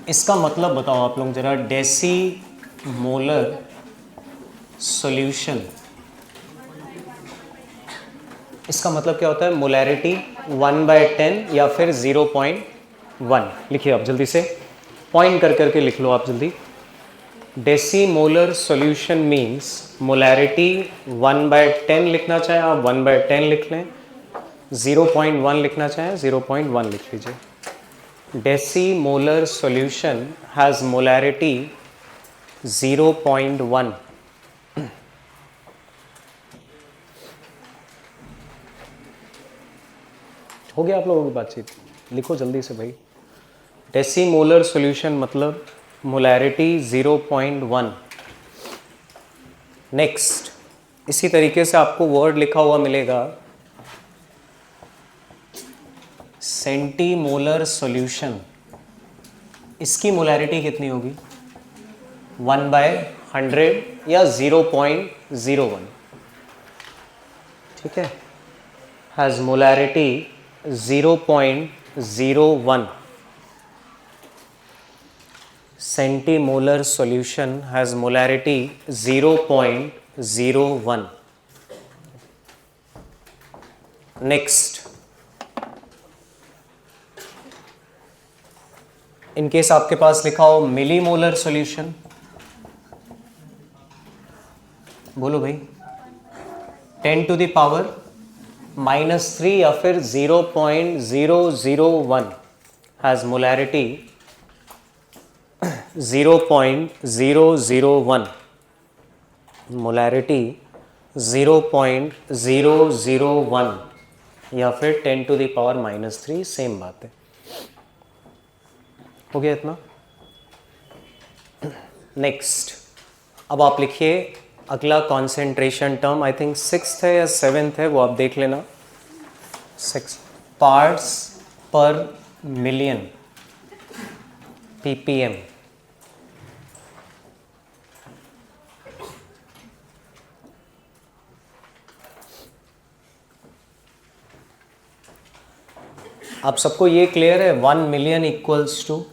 इसका मतलब बताओ आप लोग जरा, डेसी मोलर सॉल्यूशन, इसका मतलब क्या होता है? मोलैरिटी 1/10 या फिर 0.1। लिखिए आप जल्दी से, पॉइंट कर करके लिख लो आप जल्दी। Deci molar solution means molarity 1/10 लिखना चाहे आप 1/10 लिख लें, 0.1 लिखना चाहें 0.1 लिख लीजिए। Deci molar solution has molarity 0.1। हो गया आप लोगों की बातचीत? लिखो जल्दी से भाई। डेसी मोलर सॉल्यूशन मतलब मोलैरिटी 0.1। नेक्स्ट, इसी तरीके से आपको वर्ड लिखा हुआ मिलेगा सेंटीमोलर सॉल्यूशन। इसकी मोलैरिटी कितनी होगी? 1/100 या 0.01। ठीक है, has molarity 0.01। Centimolar solution has molarity 0.01। Next, in case आपके पास लिखा हो मिलीमोलर सॉल्यूशन, बोलो भाई। 10⁻³ या फिर 0.001 हैज़ मोलैरिटी 0.001। मोलैरिटी 0.001 या फिर 10⁻³ सेम बात है। हो गया इतना? नेक्स्ट, अब आप लिखिए अगला concentration term, I think 6th है या 7th है, वो आप देख लेना। 6 पार्ट्स पर मिलियन, ppm। आप सबको ये क्लियर है? 1 मिलियन इक्वल्स टू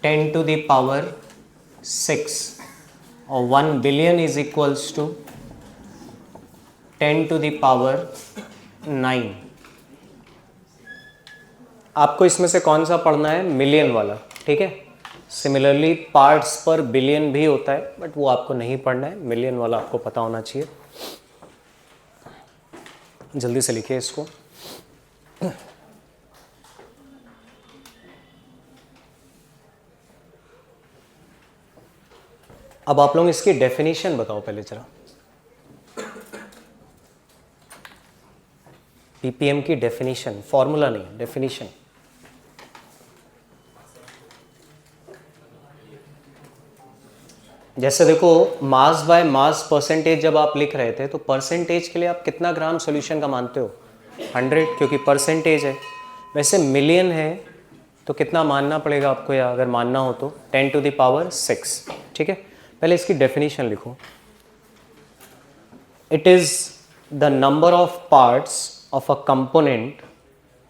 10⁻6 और 1 बिलियन इज इक्वल्स टू 10⁻9। आपको इसमें से कौन सा पढ़ना है? मिलियन वाला, ठीक है। सिमिलरली पार्ट्स पर बिलियन भी होता है, बट वो आपको नहीं पढ़ना है, मिलियन वाला आपको पता होना चाहिए। जल्दी से लिखिए इसको। अब आप लोग इसकी डेफिनेशन बताओ पहले जरा। पीपीएम की डेफिनेशन, फॉर्मूला नहीं, डेफिनेशन। जैसे देखो, मास बाय मास परसेंटेज जब आप लिख रहे थे तो परसेंटेज के लिए आप कितना ग्राम सॉल्यूशन का मानते हो? 100, क्योंकि परसेंटेज है। वैसे मिलियन है तो कितना मानना पड़ेगा आपको, या अगर मानना हो तो 10⁻6। ठीक है, पहले इसकी डेफिनेशन लिखो। It is the number of parts of a component,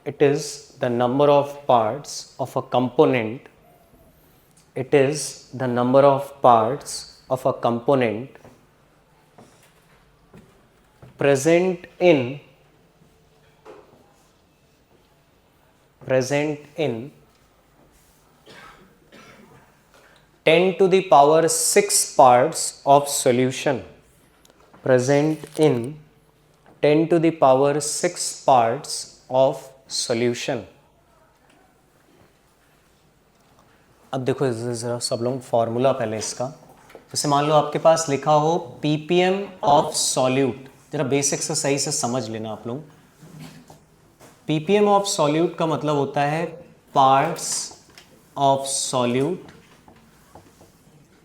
it is the number of parts of a component, it is the number of parts of a component present in 10⁻6 parts of solution, present in 10⁻6 parts of solution। अब देखो जरा सब लोग formula पहले इसका। जैसे मान लो आपके पास लिखा हो ppm ऑफ सॉल्यूट, जरा बेसिक से सही से समझ लेना आप लोग। ppm ऑफ सॉल्यूट का मतलब होता है पार्ट्स ऑफ सॉल्यूट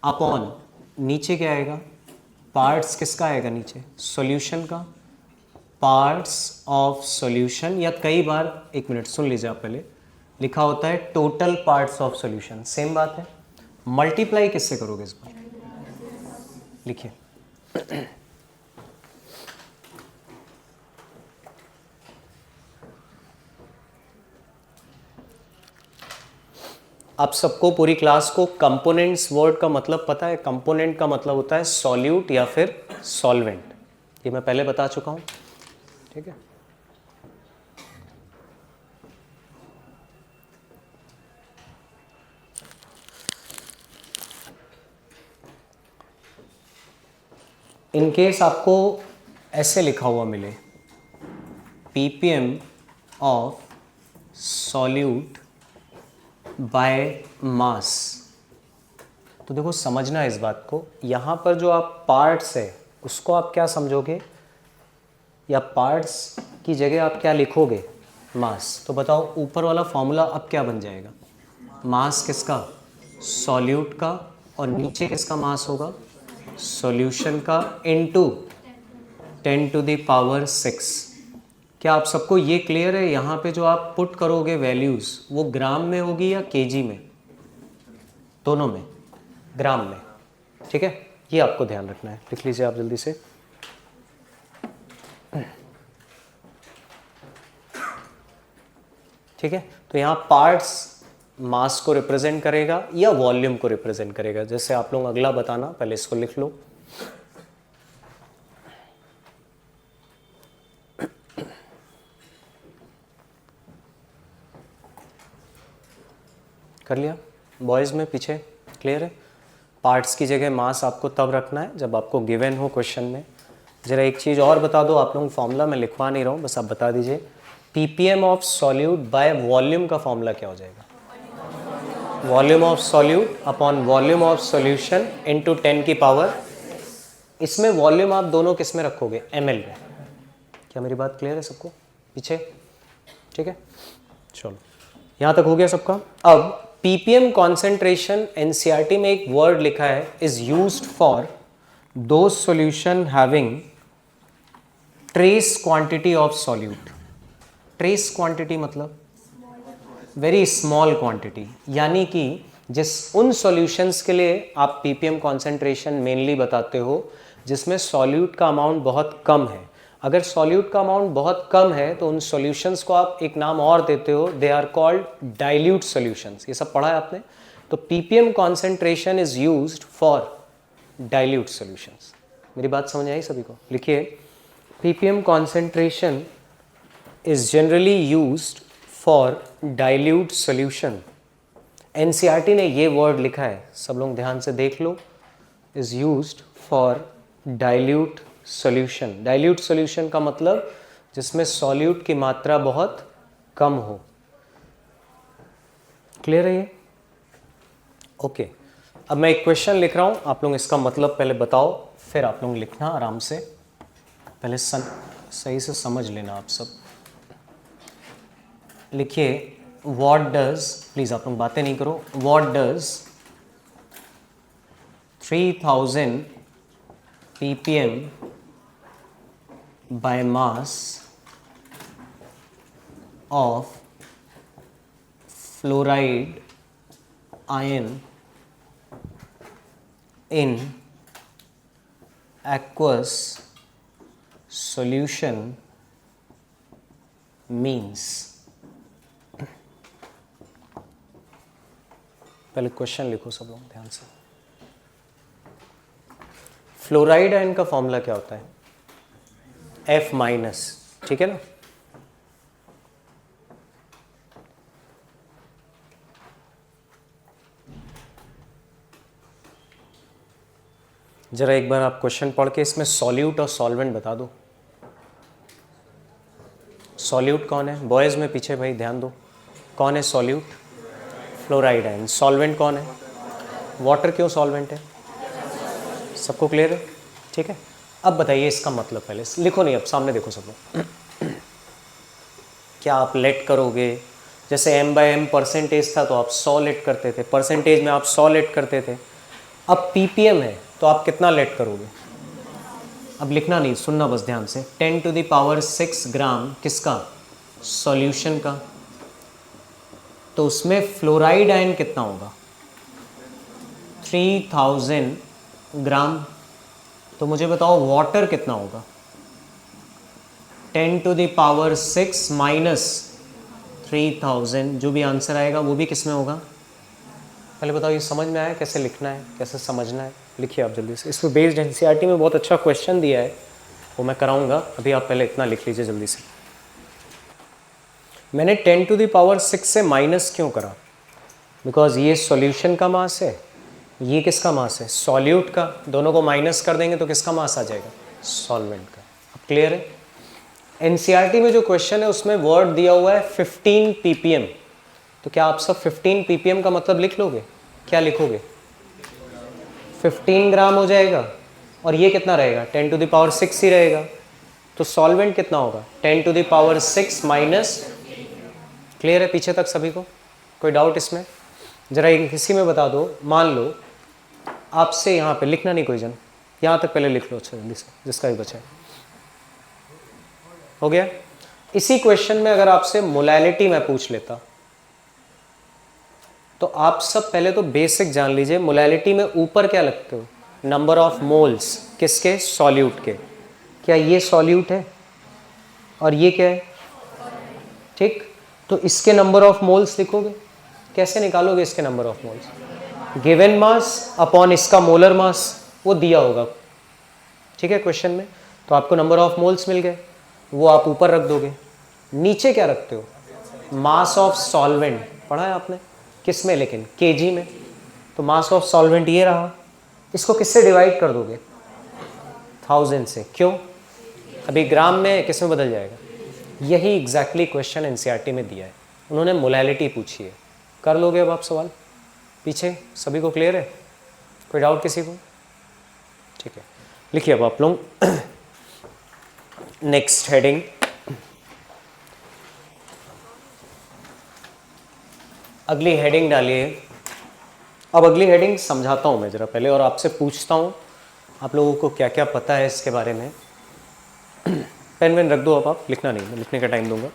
अपॉन, नीचे क्या आएगा? पार्ट्स किसका आएगा नीचे? सॉल्यूशन का। पार्ट्स ऑफ सॉल्यूशन, या कई बार, एक मिनट सुन लीजिए आप पहले, लिखा होता है total parts of solution, same बात है। मल्टीप्लाई किससे करोगे इस बार? लिखिए आप सबको पूरी क्लास को कंपोनेंट्स वर्ड का मतलब पता है? कंपोनेंट का मतलब होता है सॉल्यूट या फिर सॉल्वेंट, ये मैं पहले बता चुका हूँ, ठीक है। इन केस आपको ऐसे लिखा हुआ मिले ppm of solute by mass, तो देखो समझना इस बात को, यहाँ पर जो आप पार्ट्स है उसको आप क्या समझोगे, या पार्ट्स की जगह आप क्या लिखोगे? मास। तो बताओ ऊपर वाला फॉर्मूला अब क्या बन जाएगा? मास किसका? सॉल्यूट का, और नीचे किसका मास होगा? सॉल्यूशन का, इनटू 10 टू द पावर 6। क्या आप सबको ये क्लियर है? यहाँ पे जो आप पुट करोगे वैल्यूज़ वो ग्राम में होगी या केजी में? दोनों में, ग्राम में, ठीक है। ये आपको ध्यान रखना है, लिख लीजिए आप जल्दी से। ठीक है, तो यहाँ पार्ट्स मास को रिप्रेजेंट करेगा या वॉल्यूम को रिप्रेजेंट करेगा, जैसे आप लोग अगला बताना, पहले इसको लिख लो। कर लिया बॉयज़ में? पीछे क्लियर है? पार्ट्स की जगह मास आपको तब रखना है जब आपको गिवन हो क्वेश्चन में। ज़रा एक चीज़ और बता दो आप लोग, फॉर्मूला मैं लिखवा नहीं रहा हूँ, बस आप बता दीजिए। ppm of solute by volume का फॉर्मूला क्या हो जाएगा? Volume of solute upon volume of solution into 10 की पावर। इसमें वॉल्यूम आप दोनों किस में रखोगे? ml में। क्या मेरी बात क्लियर है सबको पीछे? ठीक है, चलो यहाँ तक हो गया सबका। अब ppm कॉन्सेंट्रेशन एनसीईआरटी में एक वर्ड लिखा है, is used for those solution having trace quantity of solute. Trace quantity मतलब वेरी स्मॉल क्वांटिटी, यानी कि जिस उन सॉल्यूशंस के लिए आप ppm कॉन्सेंट्रेशन मेनली बताते हो जिसमें सॉल्यूट का अमाउंट बहुत कम है। अगर सॉल्यूट का अमाउंट बहुत कम है तो उन सॉल्यूशंस को आप एक नाम और देते हो, they are called dilute solutions. ये सब पढ़ा है आपने? तो ppm concentration is used for dilute solutions. मेरी बात समझ आई सभी को? लिखिए, ppm concentration is generally used for dilute solution। NCERT ने ये वर्ड लिखा है, सब लोग ध्यान से देख लो, is used for dilute solution। dilute solution का मतलब जिसमें सॉल्यूट की मात्रा बहुत कम हो। क्लियर है ये? ओके, अब मैं एक क्वेश्चन लिख रहा हूँ, आप लोग इसका मतलब पहले बताओ, फिर आप लोग लिखना आराम से, पहले सही से समझ लेना आप सब। लिखिए, व्हाट डज, प्लीज आप लोग बातें नहीं करो, what does 3000 ppm by mass of fluoride ion in aqueous solution means। पहले क्वेश्चन लिखो सब लोग ध्यान से। फ्लोराइड आयन का फॉर्मूला क्या होता है? F माइनस, ठीक है ना? जरा एक बार आप क्वेश्चन पढ़ के इसमें सॉल्यूट और सॉल्वेंट बता दो। सॉल्यूट कौन है बॉयज में? पीछे भाई ध्यान दो, कौन है सॉल्यूट? Fluoride ion. सॉल्वेंट कौन है? वाटर क्यों सॉल्वेंट है? सबको क्लियर है? ठीक है, अब बताइए इसका मतलब, पहले लिखो नहीं, अब सामने देखो सब लोग। क्या आप लेट करोगे? जैसे m/m परसेंटेज था तो आप 100 लेट करते थे, परसेंटेज में आप 100 लेट करते थे। अब ppm है तो आप कितना लेट करोगे? अब लिखना नहीं, सुनना बस ध्यान से। 10 टू द पावर 6 ग्राम किसका? सॉल्यूशन का। तो उसमें फ्लोराइड आयन कितना होगा? 3000 ग्राम। तो मुझे बताओ वाटर कितना होगा? 10 टू द पावर 6 माइनस 3000, जो भी आंसर आएगा वो भी किस में होगा? पहले बताओ ये समझ में आया कैसे लिखना है, कैसे समझना है? लिखिए आप जल्दी से। इस पर बेस्ड एनसीईआरटी में बहुत अच्छा क्वेश्चन दिया है, वो मैं कराऊंगा। अभी आप पहले इतना लिख लीजिए जल्दी से। मैंने 10⁻6 से माइनस क्यों करा? बिकॉज ये सॉल्यूशन का मास है, ये किसका मास है? सॉल्यूट का। दोनों को माइनस कर देंगे तो किसका मास आ जाएगा? सॉल्वेंट का। अब क्लियर है? एनसीईआरटी में जो क्वेश्चन है उसमें वर्ड दिया हुआ है 15 ppm। तो क्या आप सब 15 ppm का मतलब लिख लोगे? क्या लिखोगे? 15 ग्राम हो जाएगा, और ये कितना रहेगा? 10⁻6 ही रहेगा। तो सॉल्वेंट कितना होगा? 10⁻6 माइनस। क्लियर है पीछे तक सभी को? कोई डाउट इसमें? जरा एक किसी में बता दो। मान लो आपसे यहाँ पे लिखना नहीं कोई जन, यहाँ तक पहले लिख लो अच्छा जल्दी से, जिसका भी बचा है। हो गया? इसी क्वेश्चन में अगर आपसे मोलैलिटी मैं पूछ लेता तो आप सब पहले तो बेसिक जान लीजिए। मोलैलिटी में ऊपर क्या लगते हो? Number of moles. किसके? सॉल्यूट के। क्या ये सॉल्यूट है और ये क्या है? ठीक, तो इसके नंबर ऑफ मोल्स लिखोगे। कैसे निकालोगे इसके number of moles? Given mass upon इसका मोलर मास, वो दिया होगा ठीक है क्वेश्चन में। तो आपको नंबर ऑफ मोल्स मिल गए, वो आप ऊपर रख दोगे। नीचे क्या रखते हो? Mass of solvent. पढ़ा है आपने किस में? लेकिन केजी में। तो मास ऑफ सॉल्वेंट ये रहा। इसको किससे डिवाइड कर दोगे? 1000 से। क्यों? अभी ग्राम में किस में बदल जाएगा? यही एग्जैक्टली क्वेश्चन एनसीईआरटी में दिया है। उन्होंने मोलैलिटी पूछी है। कर लोगे अब आप सवाल? पीछे सभी को क्लियर है? कोई डाउट किसी को? ठीक है, लिखिए अब आप लोग। नेक्स्ट हेडिंग, अगली हेडिंग डालिए। अब अगली हेडिंग समझाता हूँ मैं ज़रा पहले, और आपसे पूछता हूँ आप लोगों को क्या क्या पता है इसके बारे में। पेन वेन रख दो अब, आप लिखना नहीं, मैं लिखने का टाइम दूंगा।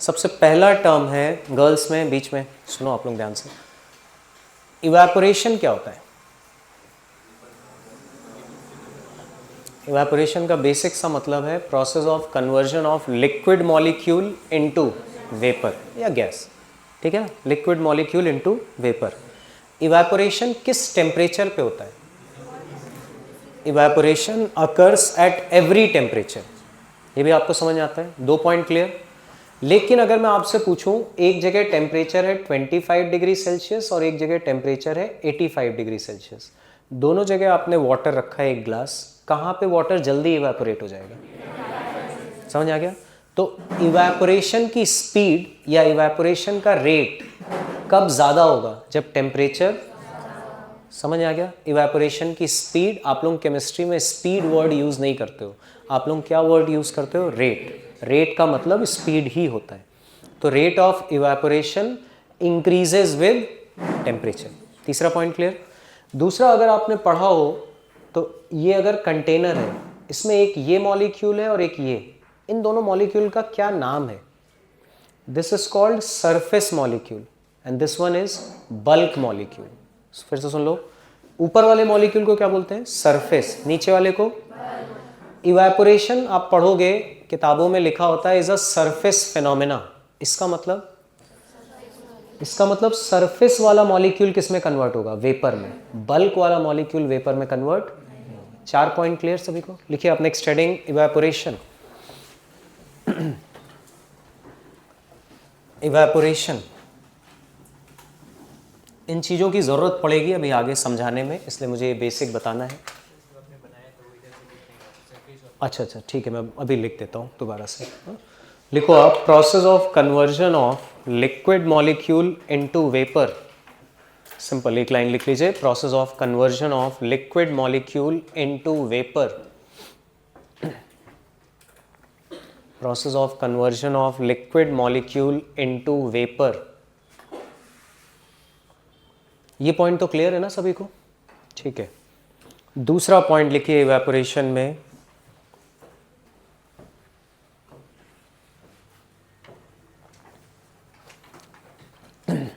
सबसे पहला टर्म है गर्ल्स में, बीच में सुनो आप लोग ध्यान से। इवैपोरेशन क्या होता है? इवैपोरेशन का बेसिक सा मतलब है process of conversion of liquid molecule into vapour या गैस। ठीक है, liquid molecule into vapour. Evaporation किस टेम्परेचर पे होता है? Evaporation occurs at every temperature. ये भी आपको समझ आता है? 2 पॉइंट क्लियर। लेकिन अगर मैं आपसे पूछूं, एक जगह टेम्परेचर है 25 डिग्री सेल्सियस और एक जगह टेम्परेचर है 85 डिग्री सेल्सियस, दोनों जगह आपने वाटर रखा है एक ग्लास, कहाँ पे वाटर जल्दी इवैपोरेट हो जाएगा? समझ आ गया? तो इवैपोरेशन की स्पीड या इवैपोरेशन का रेट कब ज़्यादा होगा? जब टेम्परेचर, समझ आ गया? इवैपोरेशन की स्पीड, आप लोग केमिस्ट्री में स्पीड वर्ड यूज़ नहीं करते हो, आप लोग क्या वर्ड यूज़ करते हो? रेट। रेट का मतलब स्पीड ही होता है। तो rate of evaporation increases with temperature. तीसरा पॉइंट क्लियर। दूसरा, अगर आपने पढ़ा हो तो ये अगर कंटेनर है, इसमें एक ये मॉलिक्यूल है और एक ये, इन दोनों मॉलिक्यूल का क्या नाम है? This is called surface molecule and this one is bulk molecule. फिर से सुन लो, ऊपर वाले मॉलिक्यूल को क्या बोलते हैं? सरफेस। नीचे वाले को? इवैपोरेशन आप पढ़ोगे, किताबों में लिखा होता है इज अ सरफेस फिनोमेना। इसका मतलब सरफेस वाला मॉलिक्यूल किस में कन्वर्ट होगा? वेपर में। बल्क वाला मॉलिक्यूल वेपर में कन्वर्ट। 4 पॉइंट क्लियर सभी को? लिखिए आप नेक्स्ट हेडिंग, इवैपोरेशन। इवैपोरेशन, इन चीज़ों की ज़रूरत पड़ेगी अभी आगे समझाने में, इसलिए मुझे ये बेसिक बताना है। अच्छा ठीक है, मैं अभी लिख देता हूँ दोबारा से। लिखो आप, process of conversion of liquid molecule into vapour. Simple एक लाइन लिख लीजिए, process of conversion of liquid molecule into vapour. Process of conversion of liquid molecule into vapour. ये पॉइंट तो क्लियर है ना सभी को? ठीक है, दूसरा पॉइंट लिखिए इवैपोरेशन में,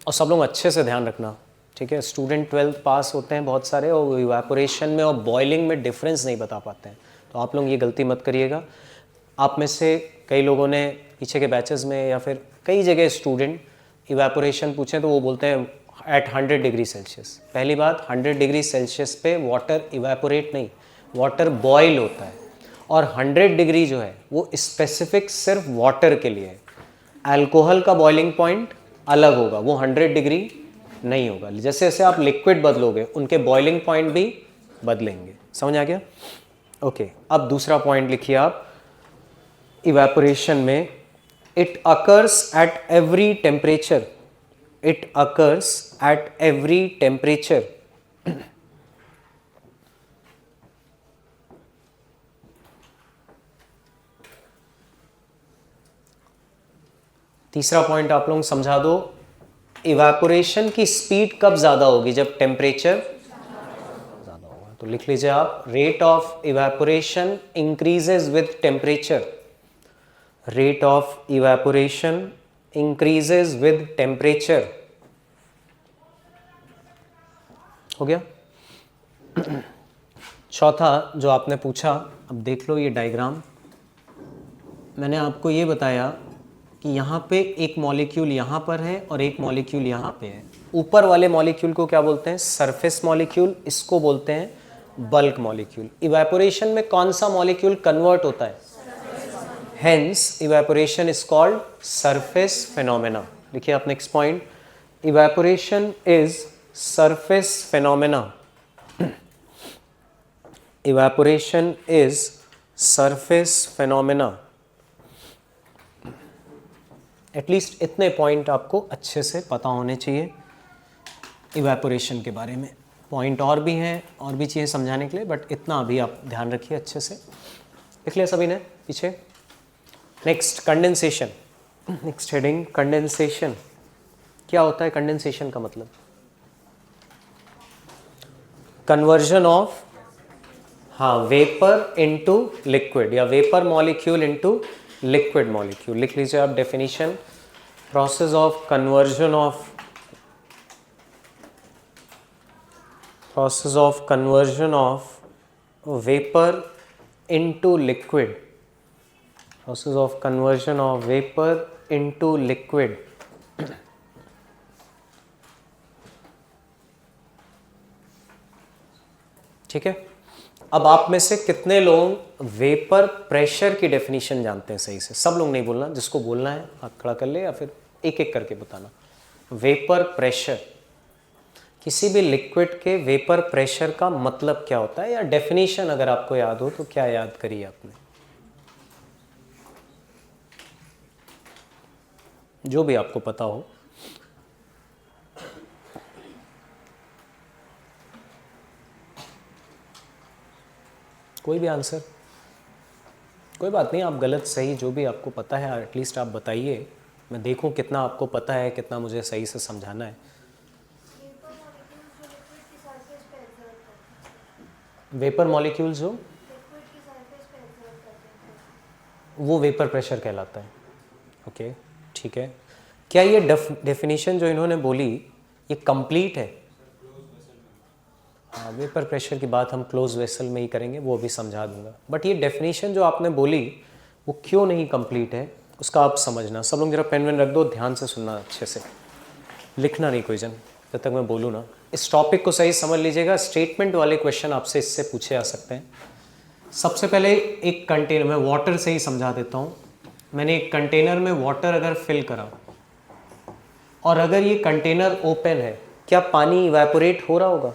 और सब लोग अच्छे से ध्यान रखना, ठीक है? स्टूडेंट 12th पास होते हैं बहुत सारे, और इवैपोरेशन में और बॉइलिंग में डिफरेंस नहीं बता पाते हैं, तो आप लोग ये गलती मत करिएगा। आप में से कई लोगों ने पीछे के बैचेस में या फिर कई जगह स्टूडेंट इवैपोरेशन पूछें तो वो बोलते हैं एट 100 डिग्री सेल्सियस। पहली बात, 100 डिग्री सेल्सियस पे वाटर इवेपोरेट नहीं, वाटर बॉयल होता है, और 100 डिग्री जो है वो स्पेसिफिक सिर्फ वाटर के लिए है। अल्कोहल का बॉइलिंग पॉइंट अलग होगा, वो 100 डिग्री नहीं होगा। जैसे जैसे आप लिक्विड बदलोगे उनके बॉइलिंग पॉइंट भी बदलेंगे। समझ आ गया? ओके, अब दूसरा पॉइंट लिखिए आप इवेपोरेशन में, it occurs at every temperature, it occurs at every temperature. तीसरा पॉइंट आप लोग समझा दो, इवेपोरेशन की स्पीड कब ज़्यादा होगी? जब टेम्परेचर ज़्यादा होगा। तो लिख लीजिए आप, rate of evaporation increases with temperature, rate of evaporation increases with temperature. हो गया? चौथा जो आपने पूछा, अब देख लो ये डायग्राम। मैंने आपको ये बताया कि यहाँ पे एक मॉलिक्यूल यहाँ पर है और एक मॉलिक्यूल यहाँ पे है। ऊपर वाले मॉलिक्यूल को क्या बोलते हैं? Surface molecule. इसको बोलते हैं बल्क मॉलिक्यूल। इवेपोरेशन में कौन सा मॉलिक्यूल कन्वर्ट होता है? Hence evaporation is called surface phenomena. देखिए आप next point, evaporation is surface phenomena, evaporation is surface phenomena. At least इतने पॉइंट आपको अच्छे से पता होने चाहिए इवेपोरेशन के बारे में। पॉइंट और भी हैं, और भी चीज़ें समझाने के लिए, बट इतना अभी आप ध्यान रखिए अच्छे से। लिख लिया सभी ने पीछे? Next, condensation. Next heading, condensation. क्या होता है कंडेंसेशन का मतलब? कन्वर्जन ऑफ, हाँ, वेपर इनटू लिक्विड या vapour molecule into liquid molecule. लिख लीजिए आप definition, process of conversion of, process of conversion of vapour into liquid, process of conversion of vapour into liquid. ठीक है? अब आप में से कितने लोग वेपर प्रेशर की डेफिनेशन जानते हैं सही से? सब लोग नहीं बोलना, जिसको बोलना है हाथ खड़ा कर ले, या फिर एक एक करके बताना। वेपर प्रेशर, किसी भी लिक्विड के वेपर प्रेशर का मतलब क्या होता है, या डेफिनेशन अगर आपको याद हो तो क्या याद करिए आपने? जो भी आपको पता हो। कोई भी आंसर? कोई बात नहीं, आप गलत सही जो भी आपको पता है एटलीस्ट आप बताइए, मैं देखूं कितना आपको पता है, कितना मुझे सही से समझाना है। वेपर मॉलिक्यूल्स जो वो वेपर प्रेशर कहलाता है। ओके, ठीक है। क्या ये डेफिनेशन जो इन्होंने बोली ये कंप्लीट है? हाँ, वेपर प्रेशर की बात हम क्लोज वेसल में ही करेंगे, वो भी समझा दूंगा। बट ये डेफिनेशन जो आपने बोली वो क्यों नहीं कंप्लीट है उसका आप समझना। सब लोग जरा पेन वेन रख दो, ध्यान से सुनना अच्छे से, लिखना नहीं कोई जन जब तक मैं बोलूँ ना। इस टॉपिक को सही समझ लीजिएगा। स्टेटमेंट वाले क्वेश्चन आपसे इससे पूछे जा सकते हैं। सबसे पहले एक कंटेनर में वाटर से ही समझा देता हूँ। मैंने एक कंटेनर में वाटर अगर फिल करा और अगर ये कंटेनर ओपन है, क्या पानी इवेपोरेट हो रहा होगा?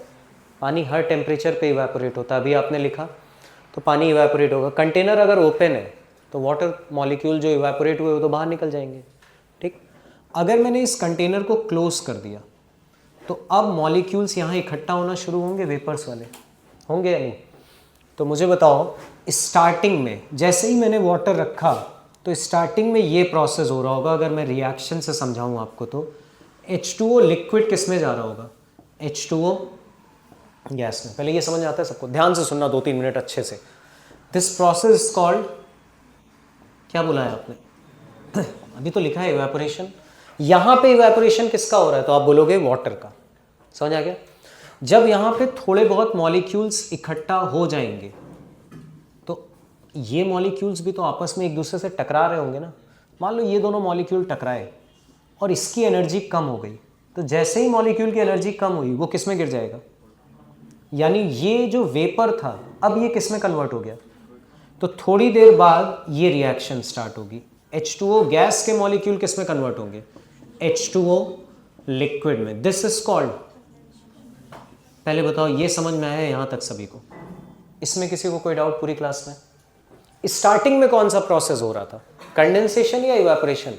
पानी हर टेम्परेचर पे इवेपोरेट होता है, अभी आपने लिखा, तो पानी इवेपोरेट होगा। कंटेनर अगर ओपन है तो वाटर मॉलिक्यूल जो इवेपोरेट हुए वो तो बाहर निकल जाएंगे। ठीक, अगर मैंने इस कंटेनर को क्लोज कर दिया तो अब मॉलिक्यूल्स यहाँ इकट्ठा होना शुरू होंगे, वेपर्स वाले होंगे या नहीं? तो मुझे बताओ, स्टार्टिंग में जैसे ही मैंने वाटर रखा तो स्टार्टिंग में ये प्रोसेस हो रहा होगा। अगर मैं रिएक्शन से समझाऊँ आपको तो H2O लिक्विड किस में जा रहा होगा? H2O गैस में। पहले ये समझ आता है सबको? ध्यान से सुनना 2-3 मिनट अच्छे से। दिस प्रोसेस कॉल्ड, क्या बोला है आपने? अभी तो लिखा है इवेपोरेशन। यहाँ पे इवेपोरेशन किसका हो रहा है? तो आप बोलोगे वाटर का। समझ आ गया? जब यहाँ पे थोड़े बहुत मॉलिक्यूल्स इकट्ठा हो जाएंगे तो ये मॉलिक्यूल्स भी तो आपस में एक दूसरे से टकरा रहे होंगे ना। मान लो ये दोनों मॉलिक्यूल टकराए और इसकी एनर्जी कम हो गई तो जैसे ही मॉलिक्यूल की एनर्जी कम हुई वो किस में गिर जाएगा, यानी ये जो वेपर था अब ये किस में कन्वर्ट हो गया, तो थोड़ी देर बाद ये रिएक्शन स्टार्ट होगी। H2O गैस के मॉलिक्यूल किस में कन्वर्ट होंगे, H2O लिक्विड में। दिस इज कॉल्ड, पहले बताओ ये समझ में आया यहां तक सभी को, इसमें किसी को कोई डाउट पूरी क्लास में? स्टार्टिंग में कौन सा प्रोसेस हो रहा था, कंडेंसेशन या इवेपोरेशन?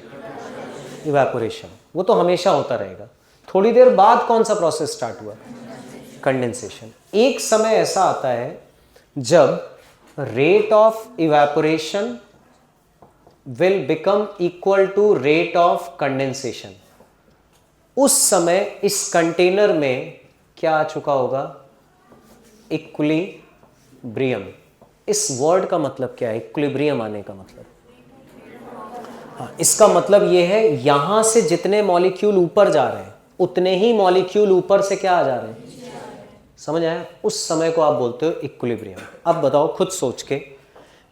इवेपोरेशन, वो तो हमेशा होता रहेगा। थोड़ी देर बाद कौन सा प्रोसेस स्टार्ट हुआ, कंडेंसेशन। एक समय ऐसा आता है जब rate of evaporation will become equal to rate of condensation. उस समय इस कंटेनर में क्या आ चुका होगा, इक्विलिब्रियम। इस वर्ड का मतलब क्या है, इक्विलिब्रियम आने का मतलब? हाँ, इसका मतलब ये है यहां से जितने मॉलिक्यूल ऊपर जा रहे हैं उतने ही मॉलिक्यूल ऊपर से क्या आ जा रहे हैं, समझ आया? उस समय को आप बोलते हो इक्विलिब्रियम। अब बताओ खुद सोच के,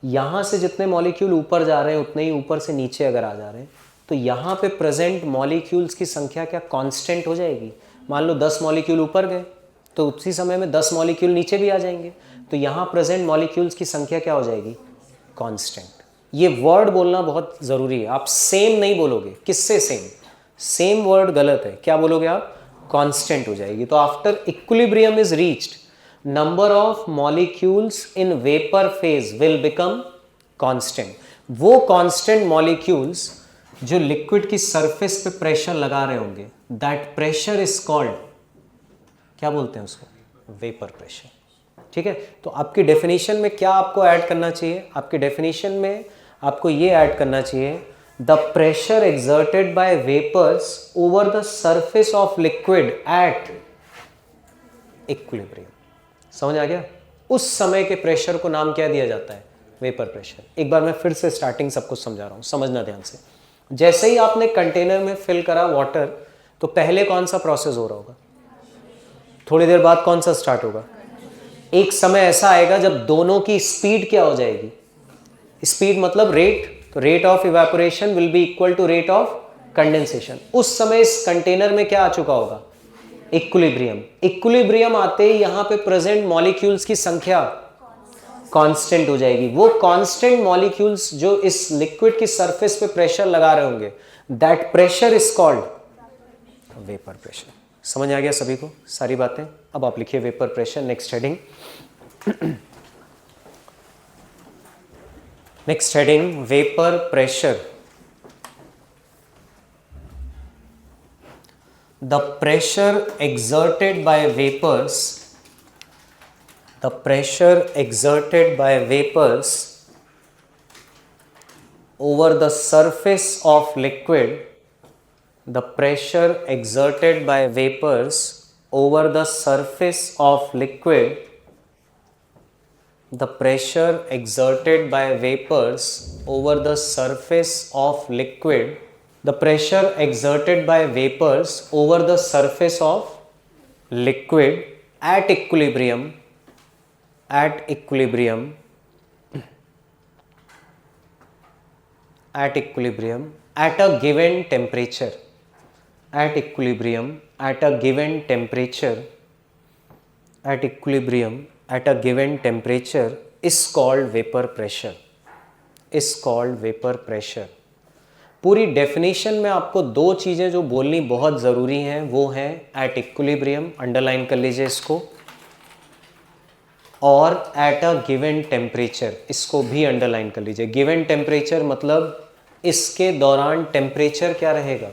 यहां से जितने मॉलिक्यूल ऊपर जा रहे हैं उतने ही ऊपर से नीचे अगर आ जा रहे हैं तो यहां पे प्रेजेंट मॉलिक्यूल्स की संख्या क्या कांस्टेंट हो जाएगी? मान लो 10 मॉलिक्यूल ऊपर गए तो उसी समय में 10 मॉलिक्यूल नीचे भी आ जाएंगे, तो यहां प्रेजेंट मॉलिक्यूल्स की संख्या क्या हो जाएगी, कांस्टेंट। ये वर्ड बोलना बहुत ज़रूरी है। आप सेम नहीं बोलोगे, किससे सेम? सेम वर्ड गलत है, क्या बोलोगे आप, कांस्टेंट हो जाएगी। तो after equilibrium is reached, number of molecules in vapour phase will become constant. वो कांस्टेंट मॉलिक्यूल्स जो लिक्विड की सरफेस पे प्रेशर लगा रहे होंगे, दैट प्रेशर इज कॉल्ड, क्या बोलते हैं उसको, वेपर प्रेशर। ठीक है, तो आपकी डेफिनेशन में क्या आपको ऐड करना चाहिए, आपकी डेफिनेशन में आपको ये ऐड करना चाहिए, the pressure exerted by vapours over the surface of liquid at equilibrium. समझ आ गया? उस समय के प्रेशर को नाम क्या दिया जाता है, वेपर प्रेशर। एक बार मैं फिर से स्टार्टिंग सब कुछ समझा रहा हूं, समझना ध्यान से। जैसे ही आपने कंटेनर में फिल करा वाटर, तो पहले कौन सा प्रोसेस हो रहा होगा, थोड़ी देर बाद कौन सा स्टार्ट होगा? एक समय ऐसा आएगा जब दोनों की स्पीड क्या हो जाएगी, स्पीड मतलब रेट, तो rate of evaporation will be equal to rate of condensation. उस समय इस कंटेनर में क्या आ चुका होगा, इक्विलिब्रियम। इक्विलिब्रियम आते ही यहां पे प्रेजेंट मॉलिक्यूल्स की संख्या कांस्टेंट हो जाएगी। वो कांस्टेंट मॉलिक्यूल्स जो इस लिक्विड की सरफेस पे प्रेशर लगा रहे होंगे, that pressure is called vapour pressure. समझ आ गया सभी को सारी बातें? अब आप लिखिए vapour pressure, next heading. Next heading, vapour pressure. The pressure exerted by vapors, the pressure exerted by vapors over the surface of liquid, the pressure exerted by vapors over the surface of liquid, the pressure exerted by vapors over the surface of liquid, the pressure exerted by vapors over the surface of liquid at equilibrium, at equilibrium, at equilibrium at a given temperature, at equilibrium at a given temperature, at equilibrium at a given temperature is called vapor pressure, is called vapor pressure। पूरी definition में आपको दो चीज़ें जो बोलनी बहुत ज़रूरी हैं, वो हैं एट इक्विलिब्रियम, अंडरलाइन कर लीजिए इसको, और एट अ गिवन टेम्परेचर, इसको भी अंडरलाइन कर लीजिए। गिवन टेम्परेचर मतलब इसके दौरान टेम्परेचर क्या रहेगा,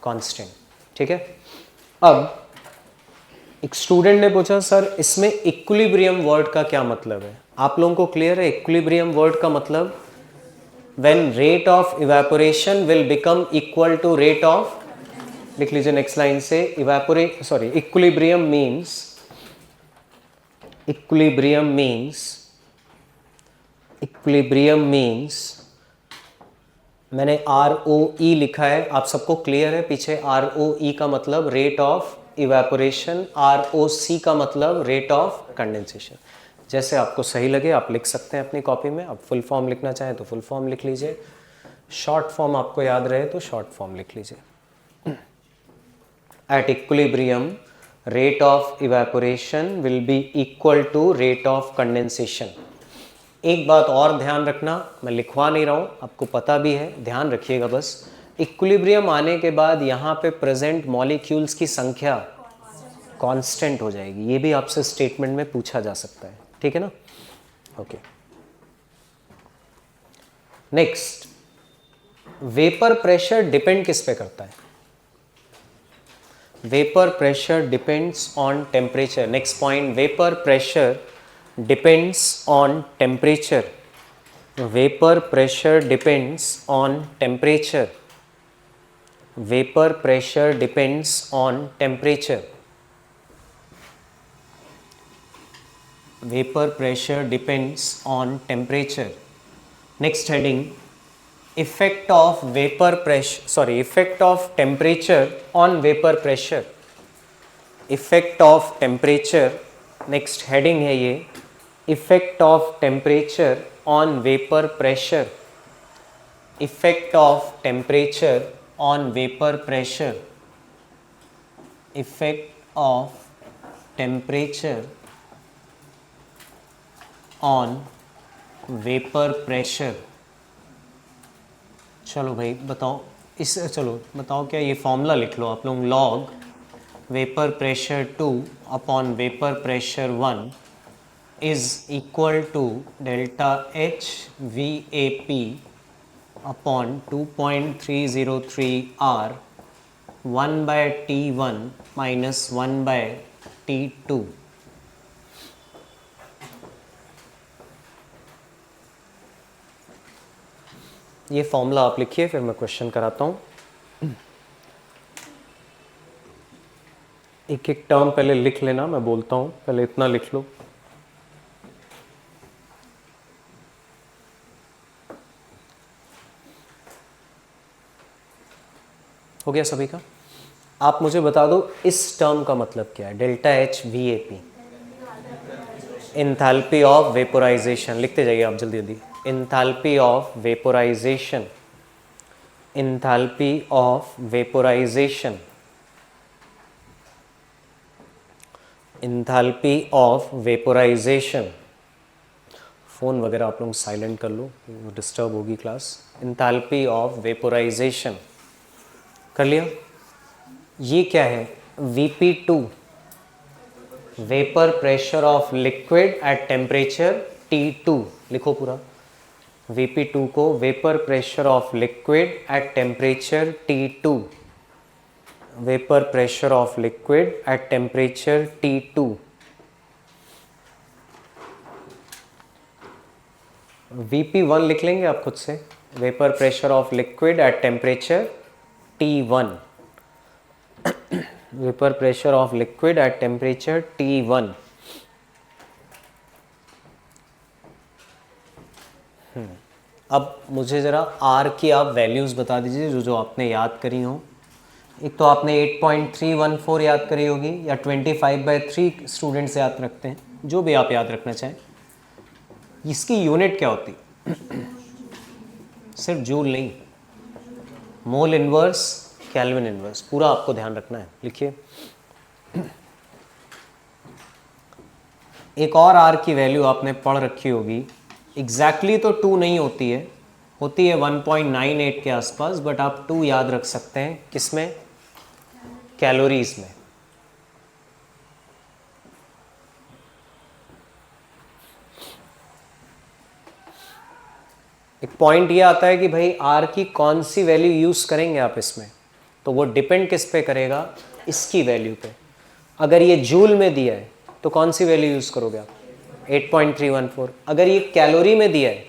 कांस्टेंट। ठीक है, अब एक स्टूडेंट ने पूछा सर इसमें इक्विलिब्रियम वर्ड का क्या मतलब है? आप लोगों को क्लियर है इक्विलिब्रियम वर्ड का मतलब? when rate of evaporation will become equal to rate of, लिख लीजिए नेक्स्ट लाइन से, equilibrium means, equilibrium means, equilibrium means, मैंने ROE लिखा है, आप सबको क्लियर है पीछे? ROE का मतलब रेट ऑफ इवेपोरेशन, ROC का मतलब रेट ऑफ कंडेंसेशन। जैसे आपको सही लगे आप लिख सकते हैं अपनी कॉपी में। आप फुल फॉर्म लिखना चाहें तो फुल फॉर्म लिख लीजिए, शॉर्ट फॉर्म आपको याद रहे तो शॉर्ट फॉर्म लिख लीजिए। at equilibrium rate of evaporation will be equal to rate of condensation. एक बात और ध्यान रखना, मैं लिखवा नहीं रहा हूँ, आपको पता भी है, ध्यान रखिएगा बस। इक्विलिब्रियम आने के बाद यहाँ पे प्रेजेंट मॉलिक्यूल्स की संख्या कांस्टेंट हो जाएगी। ये भी आपसे स्टेटमेंट में पूछा जा सकता है, ठीक है ना? Okay, next, vapour pressure depend किस पे करता है? Vapour pressure depends on temperature. Next point, vapour pressure depends on temperature. Vapour pressure depends on temperature. Vapour pressure depends on temperature. Vapor pressure depends on temperature. Next heading, effect of temperature on vapor pressure. Effect of temperature, next heading है ये, effect of temperature on vapor pressure. Effect of temperature on vapor pressure. Effect of temperature on vapour pressure. चलो भाई बताओ, चलो बताओ, क्या ये formula लिख लो आप लोग, log vapour pressure 2 upon vapour pressure 1 is equal to delta H V A P upon 2.303 R 1/T1 minus 1/T2। ये फॉर्मूला आप लिखिए, फिर मैं क्वेश्चन कराता हूँ। एक एक टर्म पहले लिख लेना, मैं बोलता हूँ, पहले इतना लिख लो। हो गया सभी का? आप मुझे बता दो इस टर्म का मतलब क्या है, delta H V A P, enthalpy of vaporisation. लिखते जाइए आप जल्दी जल्दी। enthalpy of vaporization, enthalpy of vaporization, enthalpy of vaporization। Phone वगैरह आप लोग साइलेंट कर लो, डिस्टर्ब होगी क्लास। enthalpy of vaporization कर लिया? ये क्या है? VP2, vapour pressure of liquid at temperature T2। लिखो पूरा। Vp2 को vapour pressure of liquid at temperature T2, vapour pressure of liquid at temperature T2। Vp1 लिख लेंगे आप खुद से, vapour pressure of liquid at temperature T1, vapour pressure of liquid at temperature T1। अब मुझे ज़रा R की आप वैल्यूज़ बता दीजिए जो जो आपने याद करी हो। एक तो आपने 8.314 याद करी होगी, या 25/3 स्टूडेंट्स याद रखते हैं, जो भी आप याद रखना चाहें। इसकी यूनिट क्या होती? सिर्फ जूल नहीं, मोल इनवर्स, केल्विन इनवर्स, पूरा आपको ध्यान रखना है। लिखिए, एक और R की वैल्यू आपने पढ़ रखी होगी, एग्जैक्टली तो 2 नहीं होती है, होती है 1.98 के आसपास, बट आप 2 याद रख सकते हैं। किसमें? कैलोरीज में। एक पॉइंट ये आता है कि भाई R की कौन सी वैल्यू यूज़ करेंगे आप इसमें, तो वो डिपेंड किस पे करेगा? इसकी वैल्यू पे। अगर ये जूल में दिया है तो कौन सी वैल्यू यूज़ करोगे आप? 8.314। अगर ये कैलोरी में दिया है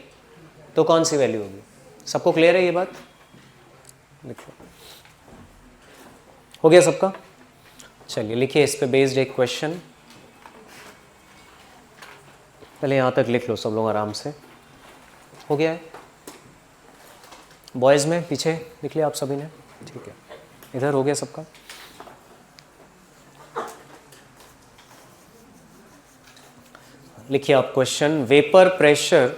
तो कौन सी वैल्यू होगी? सबको क्लियर है ये बात? लिखो, हो गया सबका? चलिए लिखिए, इस पे बेस्ड एक क्वेश्चन, पहले यहाँ तक लिख लो सब लोग आराम से। हो गया है? बॉयज़ में पीछे लिख लिया आप सभी ने? ठीक है, इधर हो गया सबका? लिखिए आप question, vapour pressure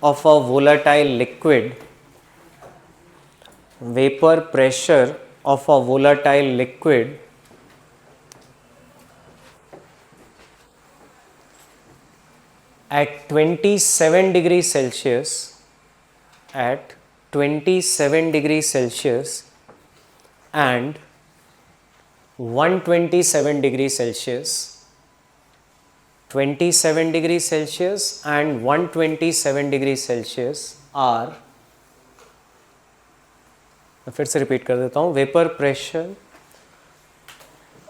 of a volatile liquid, vapour pressure of a volatile liquid at 27 degrees Celsius, at 27 degrees Celsius and 127 degrees Celsius, 27 degrees Celsius and 127 degrees Celsius are, मैं फिर से रिपीट कर देता हूँ, vapour pressure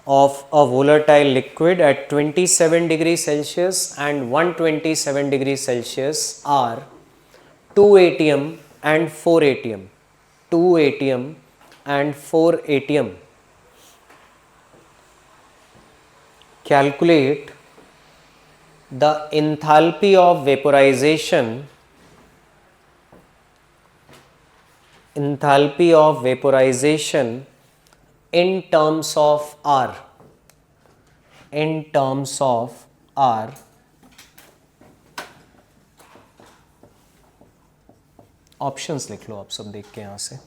of a volatile liquid at 27 degrees Celsius and 127 degrees Celsius are 2 atm and 4 atm, 2 atm and 4 atm. Calculate the enthalpy of vaporization, enthalpy of vaporization in terms of R, in terms of R. Options लिख लो आप सब देख के यहां से।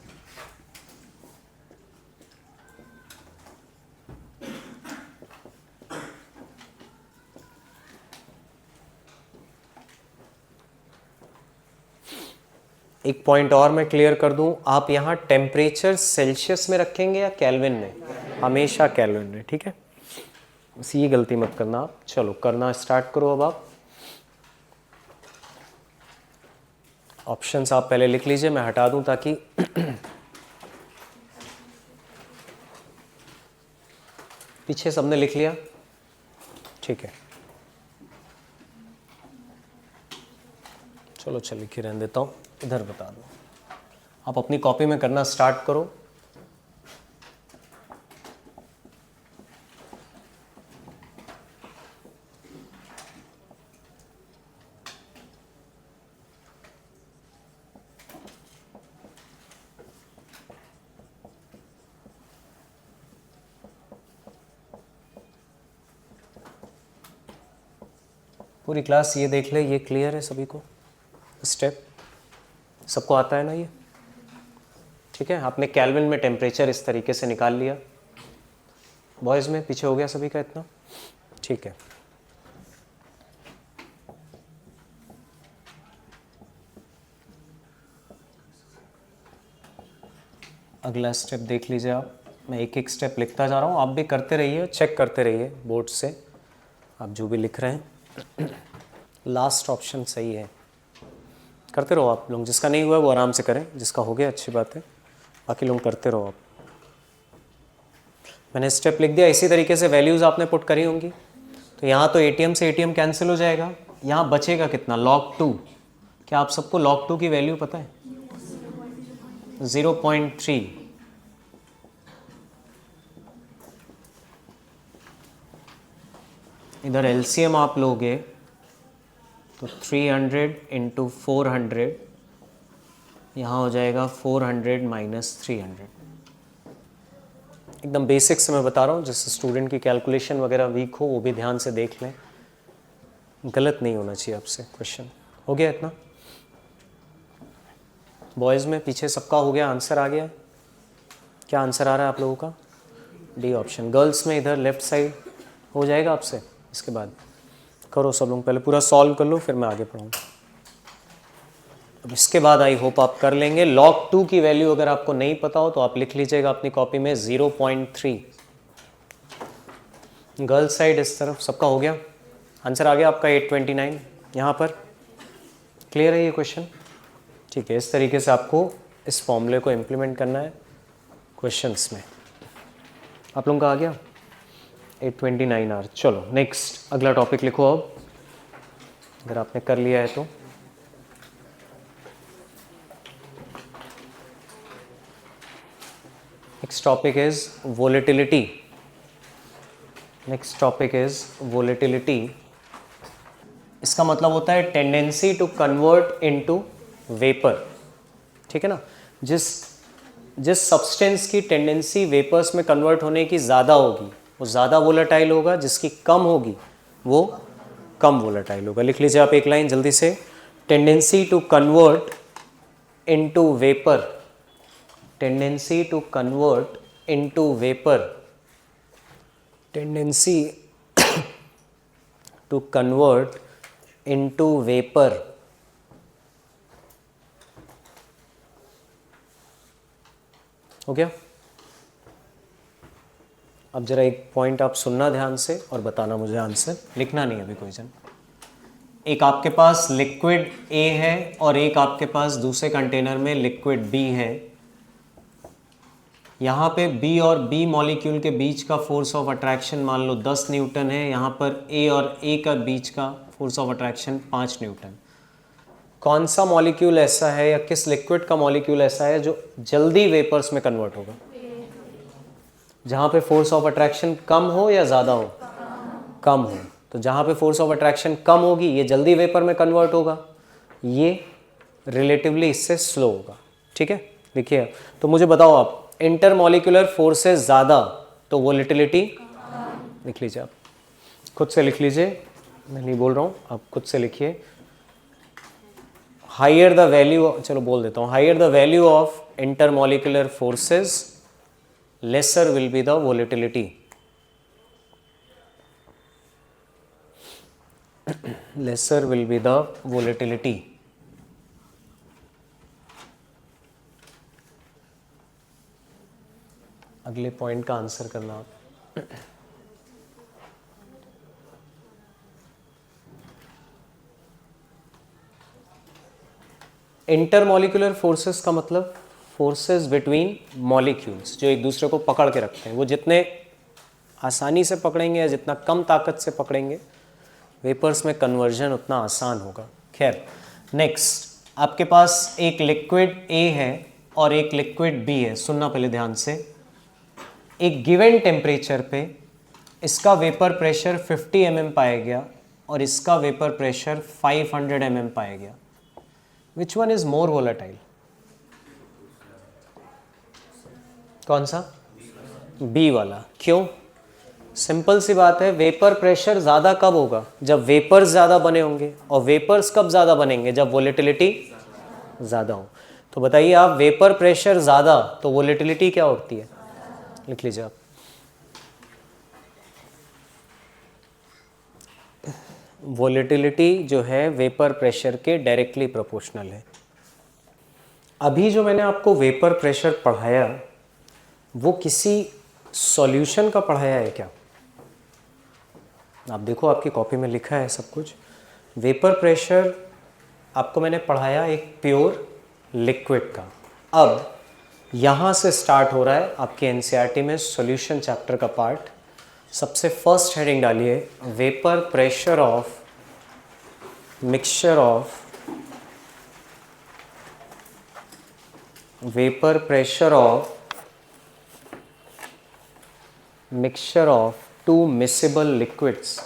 एक point और मैं क्लियर कर दूं, आप यहां टेम्परेचर सेल्सियस में रखेंगे या केल्विन में? हमेशा केल्विन में, ठीक है, बस ये गलती मत करना आप। चलो करना स्टार्ट करो अब आप। ऑप्शंस आप पहले लिख लीजिए, मैं हटा दूं ताकि पीछे सबने लिख लिया, ठीक है। चलो चल लिख ही रहने देता हूं, इधर बता दो। आप अपनी कॉपी में करना स्टार्ट करो। पूरी क्लास ये देख ले, ये क्लियर है सभी को? स्टेप सबको आता है ना ये? ठीक है, आपने केल्विन में टेम्परेचर इस तरीके से निकाल लिया। बॉयज़ में पीछे हो गया सभी का इतना? ठीक है। अगला स्टेप देख लीजिए आप। मैं एक एक स्टेप लिखता जा रहा हूँ, आप भी करते रहिए, चेक करते रहिए बोर्ड से आप जो भी लिख रहे हैं। लास्ट ऑप्शन सही है, करते रहो आप लोग। जिसका नहीं हुआ वो आराम से करें, जिसका हो गया अच्छी बात है, बाकी लोग करते रहो आप। मैंने स्टेप लिख दिया, इसी तरीके से वैल्यूज़ आपने पुट करी होंगी। तो यहाँ तो एटीएम से एटीएम कैंसिल हो जाएगा, यहाँ बचेगा कितना? log 2। क्या आप सबको log 2 की वैल्यू पता है? 0.3। इधर एलसीएम आप लोगे तो 300 इंटू 400, यहाँ हो जाएगा 400 माइनस 300। एकदम बेसिक से मैं बता रहा हूँ, जिससे स्टूडेंट की कैलकुलेशन वगैरह वीक हो वो भी ध्यान से देख लें, गलत नहीं होना चाहिए आपसे क्वेश्चन। हो गया इतना? बॉयज़ में पीछे सबका हो गया, आंसर आ गया? क्या आंसर आ रहा है आप लोगों का? D option. गर्ल्स में इधर लेफ्ट साइड हो जाएगा आपसे। इसके बाद करो सब लोग, पहले पूरा सॉल्व कर लो फिर मैं आगे पढ़ाऊँगा। अब इसके बाद आई होप आप कर लेंगे। log 2 की वैल्यू अगर आपको नहीं पता हो तो आप लिख लीजिएगा अपनी कॉपी में 0.3। गर्ल्स साइड इस तरफ सबका हो गया, आंसर आ गया आपका 829 यहाँ पर। क्लियर है ये क्वेश्चन? ठीक है, इस तरीके से आपको इस फॉर्मूले को इम्प्लीमेंट करना है क्वेश्चंस में। आप लोगों का आ गया 829 आर। चलो नेक्स्ट अगला टॉपिक लिखो अब, अगर आपने कर लिया है तो। Next topic is volatility. Next topic is volatility. इसका मतलब होता है tendency to convert into vapour. ठीक है ना? जिस सब्सटेंस की टेंडेंसी वेपर्स में कन्वर्ट होने की ज़्यादा होगी वो ज़्यादा वोलेटाइल होगा, जिसकी कम होगी वो कम वोलेटाइल होगा। लिख लीजिए आप एक लाइन जल्दी से। Tendency to convert into vapour, tendency to convert into vapour, tendency to convert into vapour, हो गया। अब जरा एक पॉइंट आप सुनना ध्यान से और बताना मुझे आंसर, लिखना नहीं अभी कोई जन। एक आपके पास लिक्विड ए है और एक आपके पास दूसरे कंटेनर में लिक्विड बी है। यहाँ पे बी और बी मॉलिक्यूल के बीच का फोर्स ऑफ अट्रैक्शन मान लो 10 न्यूटन है, यहाँ पर ए और ए का बीच का फोर्स ऑफ अट्रैक्शन 5 न्यूटन। कौन सा मॉलिक्यूल ऐसा है या किस लिक्विड का मॉलिक्यूल ऐसा है जो जल्दी वेपर्स में कन्वर्ट होगा? जहाँ पे फोर्स ऑफ अट्रैक्शन कम हो या ज़्यादा हो? कम हो। तो जहाँ पे फोर्स ऑफ अट्रैक्शन कम होगी ये जल्दी वेपर में कन्वर्ट होगा, ये रिलेटिवली इससे स्लो होगा। ठीक है, देखिए तो मुझे बताओ आप, इंटरमॉलिक्यूलर फोर्सेस ज़्यादा तो वोलेटिलिटी, लिख लीजिए आप खुद से, लिख लीजिए, मैं नहीं बोल रहा हूँ, आप खुद से लिखिए। हायर द वैल्यू, चलो बोल देता हूँ, higher the value of intermolecular forces lesser will be the volatility. Lesser will be the volatility. अगले पॉइंट का आंसर करना आप। इंटरमॉलिक्यूलर फोर्सेस का मतलब फोर्सेस बिटवीन मॉलिक्यूल्स जो एक दूसरे को पकड़ के रखते हैं। वो जितने आसानी से पकड़ेंगे या जितना कम ताकत से पकड़ेंगे वेपर्स में कन्वर्जन उतना आसान होगा। खैर, नेक्स्ट आपके पास एक लिक्विड ए है और एक लिक्विड बी है। सुनना पहले ध्यान से। एक गिवन टेम्परेचर पे इसका वेपर प्रेशर 50 mm पाया गया और इसका वेपर प्रेशर 500 mm पाया गया। Which one is more volatile? कौन सा? बी वाला। क्यों? सिंपल सी बात है, वेपर प्रेशर ज़्यादा कब होगा? जब वेपर्स ज़्यादा बने होंगे। और वेपर्स कब ज़्यादा बनेंगे? जब वोलेटिलिटी ज़्यादा हो। तो बताइए आप, वेपर प्रेशर ज़्यादा तो वोलेटिलिटी क्या होती है? लिख लीजिए आप। वोलेटिलिटी जो है वेपर प्रेशर के डायरेक्टली प्रोपोर्शनल है। अभी जो मैंने आपको वेपर प्रेशर पढ़ाया वो किसी सॉल्यूशन का पढ़ाया है क्या? आप देखो आपकी कॉपी में लिखा है सब कुछ। वेपर प्रेशर आपको मैंने पढ़ाया एक प्योर लिक्विड का। अब यहाँ से स्टार्ट हो रहा है आपके एनसीईआरटी में सॉल्यूशन चैप्टर का पार्ट। सबसे फर्स्ट हेडिंग डालिए, vapour pressure of mixture of, vapour pressure of mixture of two miscible liquids.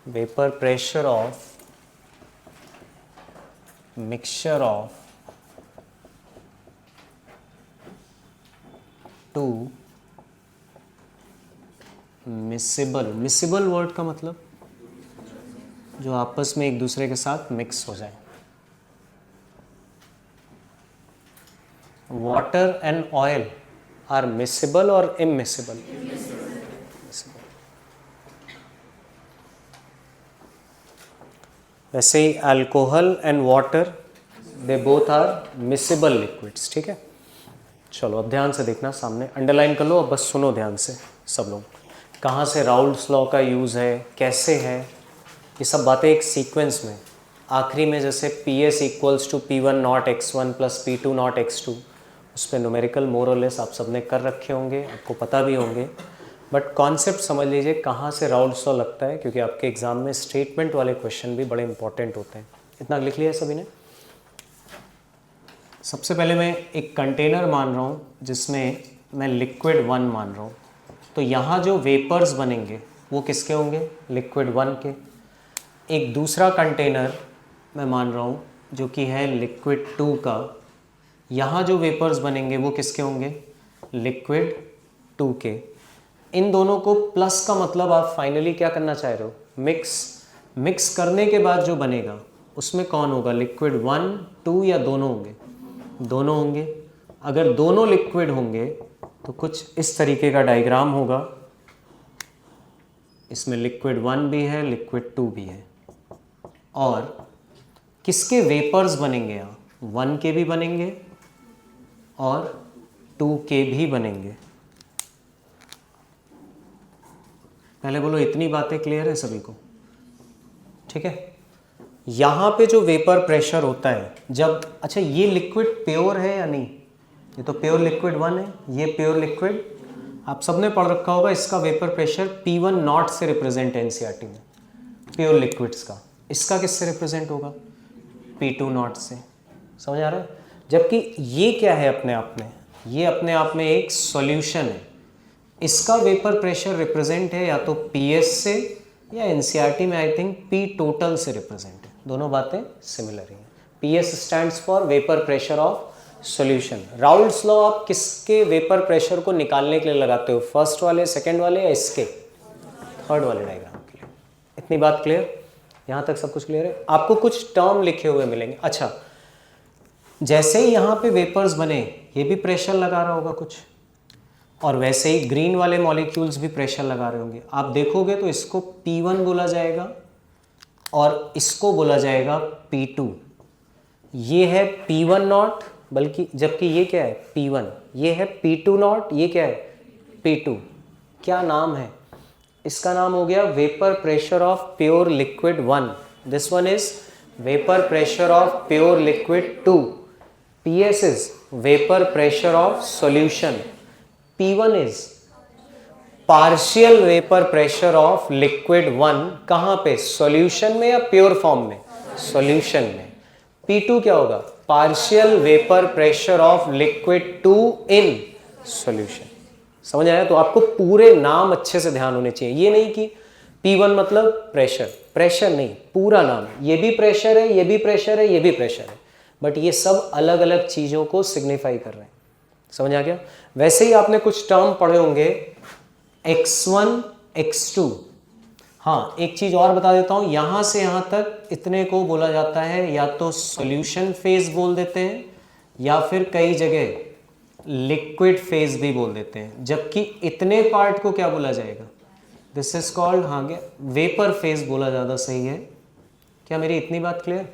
Vapour pressure of mixture of two miscible. Miscible word का मतलब जो आपस में एक दूसरे के साथ मिक्स हो जाए। Water and oil are miscible और इमिसिबल? वैसे ही alcohol and water they both are miscible liquids. ठीक है, चलो अब ध्यान से देखना, सामने अंडरलाइन कर लो। अब बस सुनो ध्यान से सब लोग। कहाँ से राउल्ट्स लॉ का यूज़ है, कैसे है, ये सब बातें एक सीक्वेंस में। आखिरी में जैसे PS equals to P1 not X1 plus P2 not X2, उस पर न्यूमेरिकल मोर और लेस आप सबने कर रखे होंगे, आपको पता भी होंगे। बट कॉन्सेप्ट समझ लीजिए कहाँ से राउल्ट्स लॉ लगता है, क्योंकि आपके एग्जाम में स्टेटमेंट वाले क्वेश्चन भी बड़े इंपॉर्टेंट होते हैं। इतना लिख लिया सभी ने? सबसे पहले मैं एक कंटेनर मान रहा हूँ जिसमें मैं लिक्विड 1 मान रहा हूँ। तो यहाँ जो वेपर्स बनेंगे वो किसके होंगे? लिक्विड 1 के। एक दूसरा कंटेनर मैं मान रहा हूँ जो कि है लिक्विड 2 का। यहाँ जो वेपर्स बनेंगे वो किसके होंगे? लिक्विड 2 के। इन दोनों को प्लस का मतलब आप फाइनली क्या करना चाह रहे हो? मिक्स करने के बाद जो बनेगा उसमें कौन होगा? लिक्विड 1, 2 या दोनों होंगे? दोनों होंगे। अगर दोनों लिक्विड होंगे तो कुछ इस तरीके का डायग्राम होगा। इसमें लिक्विड 1 भी है, लिक्विड 2 भी है। और किसके वेपर्स बनेंगे यहाँ, 1 के भी बनेंगे और 2 के भी बनेंगे। पहले बोलो इतनी बातें क्लियर है सभी को, ठीक है। यहाँ पे जो वेपर प्रेशर होता है जब, अच्छा ये लिक्विड प्योर है या नहीं, ये तो प्योर लिक्विड 1 है, ये प्योर लिक्विड, आप सबने पढ़ रखा होगा इसका वेपर प्रेशर P1 नॉट से रिप्रेजेंट है एनसीईआरटी में, प्योर लिक्विड्स का। इसका किससे रिप्रेजेंट होगा, P2 नॉट से, समझ आ रहा है। जबकि ये क्या है अपने आप में, ये अपने आप में एक सॉल्यूशन है, इसका वेपर प्रेशर रिप्रेजेंट है या तो PS से या एनसीईआरटी में आई थिंक P टोटल से रिप्रेजेंट है, दोनों बातें सिमिलर ही हैं। PS stands for vapour pressure of solution. Raoult's law आप किसके वेपर प्रेशर को निकालने के लिए लगाते हो, फर्स्ट वाले, सेकंड वाले या इसके, थर्ड वाले डायग्राम के लिए। इतनी बात क्लियर, यहाँ तक सब कुछ क्लियर है। आपको कुछ टर्म लिखे हुए मिलेंगे। अच्छा, जैसे ही यहाँ पे वेपर्स बने ये भी प्रेशर लगा रहा होगा कुछ, और वैसे ही ग्रीन वाले मॉलिक्यूल्स भी प्रेशर लगा रहे होंगे। आप देखोगे तो इसको P1 बोला जाएगा और इसको बोला जाएगा P2। ये है P1 नॉट, बल्कि जबकि ये क्या है P1, ये है P2 नॉट, ये क्या है P2। क्या नाम है इसका, नाम हो गया vapour pressure of pure liquid 1, this one is vapour pressure of pure liquid 2, PS is vapour pressure of solution, P1 is partial vapour pressure of liquid 1, कहाँ पे, सॉल्यूशन में या प्योर फॉर्म में, सॉल्यूशन में। P2 क्या होगा, partial vapour pressure of liquid 2 in solution. समझ आया। तो आपको पूरे नाम अच्छे से ध्यान होने चाहिए, ये नहीं कि P1 मतलब प्रेशर, प्रेशर नहीं, पूरा नाम, ये भी प्रेशर है, ये भी प्रेशर है, ये भी प्रेशर है, बट ये सब अलग अलग चीज़ों को सिग्निफाई कर रहे हैं। समझ आ गया। वैसे ही आपने कुछ टर्म पढ़े होंगे x1 x2। हाँ, एक चीज़ और बता देता हूँ, यहाँ से यहाँ तक इतने को बोला जाता है या तो सॉल्यूशन फेज बोल देते हैं या फिर कई जगह लिक्विड फेज भी बोल देते हैं, जबकि इतने पार्ट को क्या बोला जाएगा, दिस इज कॉल्ड, हाँ क्या, वेपर फेज बोला ज़्यादा सही है। क्या मेरी इतनी बात क्लियर।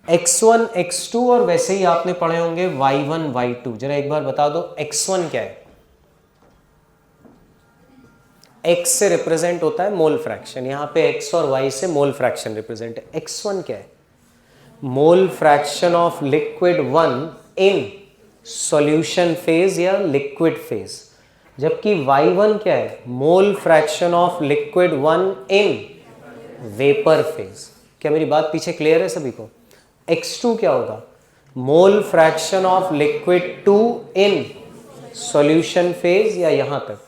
x1 x2 और वैसे ही आपने पढ़े होंगे y1 y2। जरा एक बार बता दो x1 क्या है। x से रिप्रेजेंट होता है मोल फ्रैक्शन, यहाँ पे x और y से मोल फ्रैक्शन रिप्रेजेंट है। x1 क्या है, mole fraction of liquid 1 in solution phase या लिक्विड फेज। जबकि y1 क्या है, mole fraction of liquid 1 in vapour phase. क्या मेरी बात पीछे क्लियर है सभी को। x2 क्या होगा, mole fraction of liquid 2 in solution phase या यहां तक।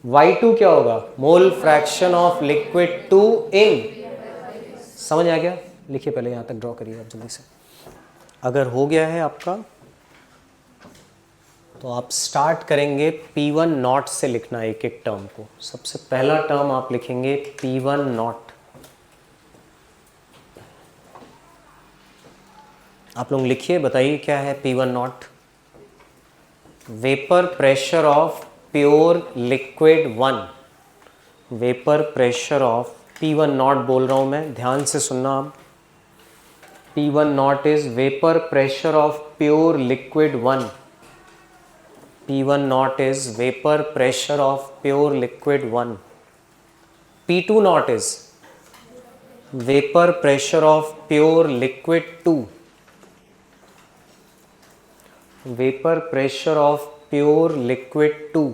y2 क्या होगा, मोल फ्रैक्शन ऑफ लिक्विड 2 इन, समझ आ गया। लिखिए पहले यहां तक ड्रॉ करिए आप जल्दी से। अगर हो गया है आपका तो आप स्टार्ट करेंगे P1 नॉट से लिखना एक एक टर्म को। सबसे पहला टर्म आप लिखेंगे P1 नॉट। आप लोग लिखिए, बताइए क्या है P1 not. Vapour pressure of pure liquid 1, vapour pressure of P1 not बोल रहा हूं मैं, ध्यान से सुनना आप। P1 not is vapour pressure of pure liquid 1, P1 naught is vapor pressure of pure liquid 1. P2 naught is vapor pressure of pure liquid 2. Vapor pressure of pure liquid 2.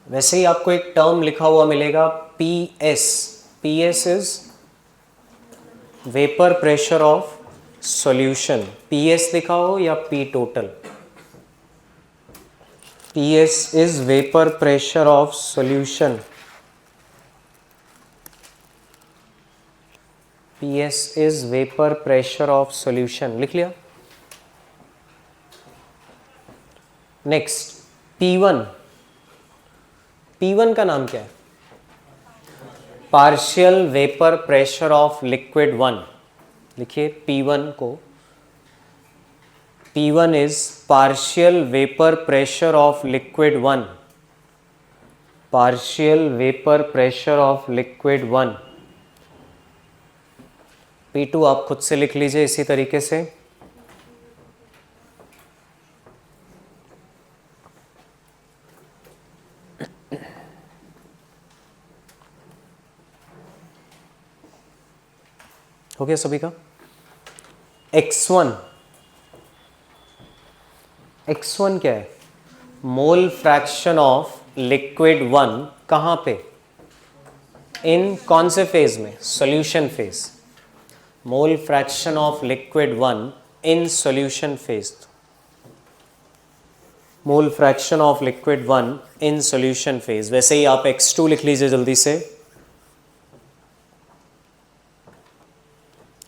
वैसे ही आपको एक टर्म लिखा हुआ मिलेगा PS. PS is vapor pressure of solution. PS लिखा हो या P total. PS is vapour pressure of solution. PS is vapour pressure of solution, लिख लिया। Next P1। P1 का नाम क्या है, partial vapour pressure of liquid 1। लिखिए P1 को, P1 is partial vapour pressure of liquid 1। Partial vapour pressure of liquid 1, P2 आप खुद से लिख लीजिए इसी तरीके से। हो गया सभी का। x1 क्या है? मोल फ्रैक्शन ऑफ लिक्विड 1 कहां पे? इन कौन से फेज में? Solution phase. Mole fraction of liquid 1 in solution phase. Mole fraction of liquid 1 in solution phase. वैसे ही आप x2 लिख लीजिए जल्दी से।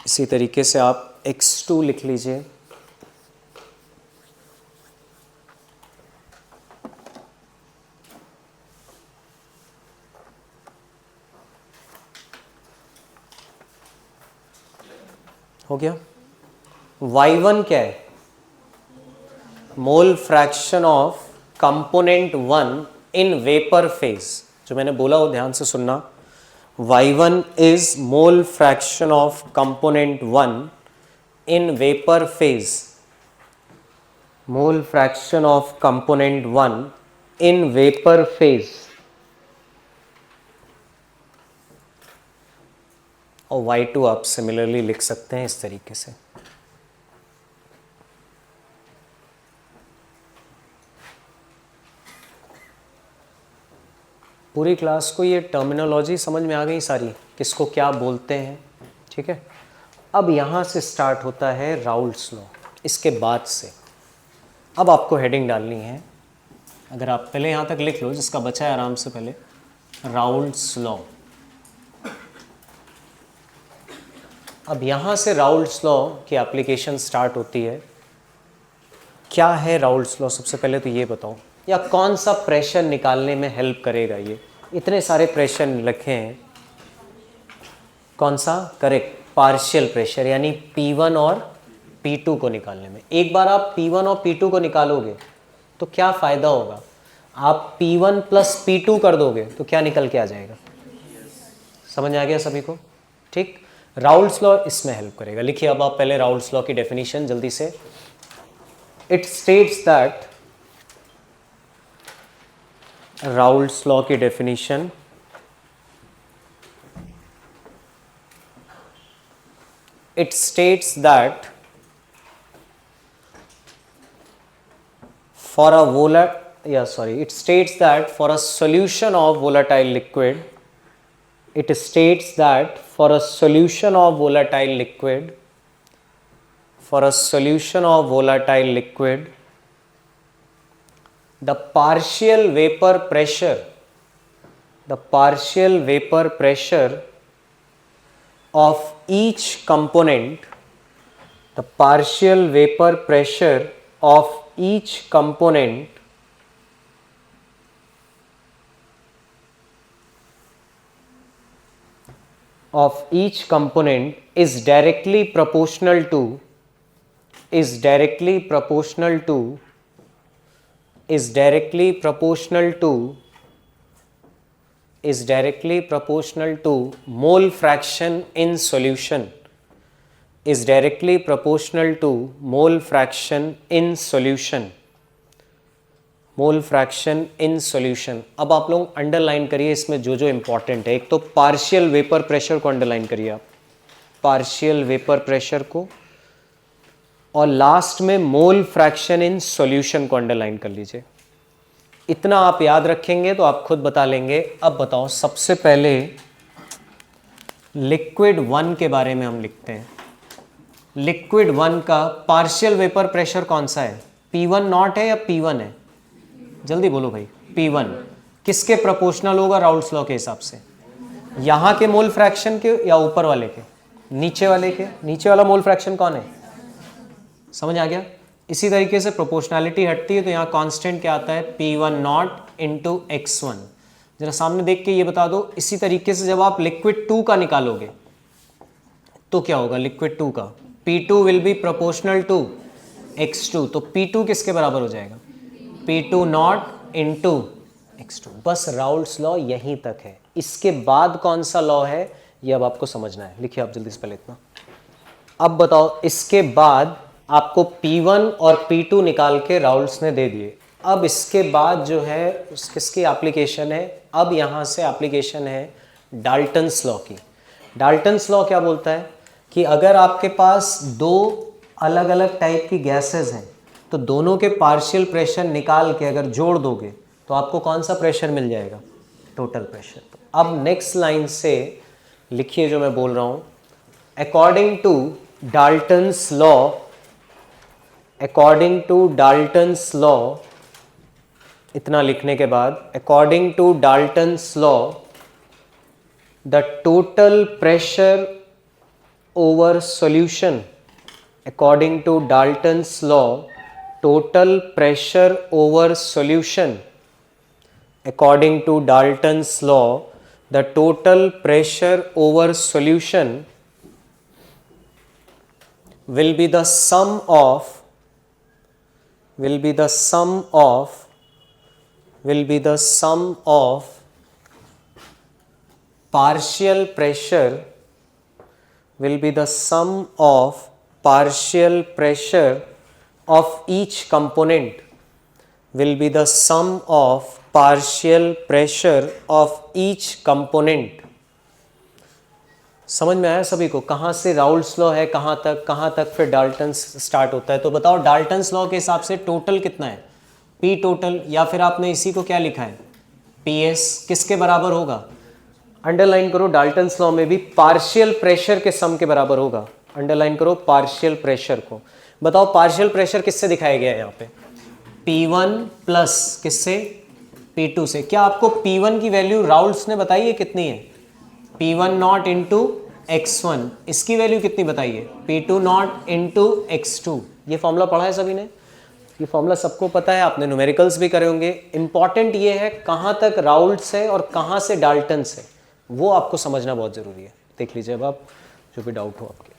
इसी तरीके से आप x2 लिख लीजिए। हो गया। y1 क्या है? Mole fraction of component 1 in vapour phase. जो मैंने बोला वो ध्यान से सुनना। y1 is mole fraction of component 1 in vapour phase. Mole fraction of component 1 in vapour phase. और y2 आप सिमिलरली लिख सकते हैं इस तरीके से। पूरी क्लास को ये टर्मिनोलॉजी समझ में आ गई सारी, किसको क्या बोलते हैं, ठीक है। अब यहाँ से स्टार्ट होता है राउल्ट्स लॉ। इसके बाद से अब आपको हेडिंग डालनी है। अगर आप पहले यहाँ तक लिख लो, जिसका बचा है आराम से पहले, राउल्ट्स लॉ। अब यहाँ से राउल्ट्स लॉ की एप्लीकेशन स्टार्ट होती है। क्या है राउल्ट्स लॉ? सबसे पहले तो ये बताओ, या कौन सा प्रेशर निकालने में हेल्प करेगा ये? इतने सारे प्रेशर लिखे हैं, कौन सा? करेक्ट, पार्शियल प्रेशर, यानी P1 और P2 को निकालने में। एक बार आप P1 और P2 को निकालोगे तो क्या फ़ायदा होगा? आप P1 प्लस P2 कर दोगे तो क्या निकल के आ जाएगा? समझ आ गया सभी को? ठीक। राउल्ट्स लॉ इसमें हेल्प करेगा। लिखिए अब आप पहले राउल्ट्स लॉ की डेफिनेशन जल्दी से। It states that, Raoult's law की definition, it states that for a it states that for a solution of volatile liquid, it states that for a solution of volatile liquid, the partial vapor pressure of each component, the partial vapor pressure of each component is directly proportional to mole fraction in solution, is directly proportional to mole fraction in solution, mole fraction in solution. अब आप लोग underline करिए इसमें जो जो important है। एक तो पार्शियल वेपर प्रेशर को अंडरलाइन करिए आप, पार्शियल वेपर प्रेशर को, और लास्ट में मोल फ्रैक्शन इन सॉल्यूशन को अंडरलाइन कर लीजिए। इतना आप याद रखेंगे तो आप खुद बता लेंगे। अब बताओ, सबसे पहले लिक्विड 1 के बारे में हम लिखते हैं। लिक्विड 1 का पार्शियल वेपर प्रेशर कौन सा है? P1 नॉट है या P1 है? जल्दी बोलो भाई। P1 किसके प्रोपोर्शनल होगा राउल्ट्स लॉ के हिसाब से? यहाँ के मोल फ्रैक्शन के या ऊपर वाले के? नीचे वाले के। नीचे वाला मोल फ्रैक्शन कौन है? समझ आ गया? इसी तरीके से प्रोपोर्शनैलिटी हटती है तो यहाँ कांस्टेंट क्या आता है? P1 not into x1। जरा सामने देख के ये बता दो। इसी तरीके से जब आप लिक्विड 2 का निकालोगे तो क्या होगा? लिक्विड 2 का P2 will be proportional to x2, तो P2 किसके बराबर हो जाएगा? P2 not into x2। बस राउल्ट्स लॉ यहीं तक है, इसके बाद कौन सा लॉ है ये अब आपको समझना है। लिखिए आप जल्दी से पहले इतना। अब बताओ, इसके बाद आपको P1 और P2 निकाल के राउल्ट्स ने दे दिए। अब इसके बाद जो है किसकी एप्लीकेशन है, अब यहाँ से एप्लीकेशन है डाल्टन्स लॉ की। डाल्टन्स लॉ क्या बोलता है कि अगर आपके पास दो अलग अलग टाइप की गैसेस हैं तो दोनों के पार्शियल प्रेशर निकाल के अगर जोड़ दोगे तो आपको कौन सा प्रेशर मिल जाएगा, टोटल प्रेशर। अब नेक्स्ट लाइन से लिखिए जो मैं बोल रहा हूँ, according to Dalton's law, according to Dalton's law, इतना लिखने के बाद according to Dalton's law the total pressure over solution, according to Dalton's law total pressure over solution, according to Dalton's law the total pressure over solution will be the sum of partial pressure, will be the sum of partial pressure of each component, will be the sum of partial pressure of each component। समझ में आया सभी को, कहाँ से Raoult's law है, कहाँ तक फिर डाल्टन्स स्टार्ट होता है। तो बताओ डाल्टन्स लॉ के हिसाब से टोटल कितना है, P टोटल, या फिर आपने इसी को क्या लिखा है, PS किसके बराबर होगा, अंडरलाइन करो, डाल्टन्स लॉ में भी पार्शियल प्रेशर के सम के बराबर होगा। अंडरलाइन करो पार्शियल प्रेशर को। बताओ पार्शियल प्रेशर किससे दिखाया गया है यहाँ पे, P1 प्लस किससे, P2 से। क्या आपको P1 की वैल्यू राउल्ट्स ने बताई है कितनी है, P1 नॉट इंटू x1, इसकी वैल्यू कितनी बताइए, P2 नॉट इंटू x2। ये फॉर्मूला पढ़ा है सभी ने, ये फॉर्मूला सबको पता है, आपने न्यूमेरिकल्स भी करे होंगे। इंपॉर्टेंट ये है कहाँ तक राउल्ट्स है और कहाँ से डाल्टन्स है, वो आपको समझना बहुत ज़रूरी है। देख लीजिए अब आप, जो भी डाउट हो आपके।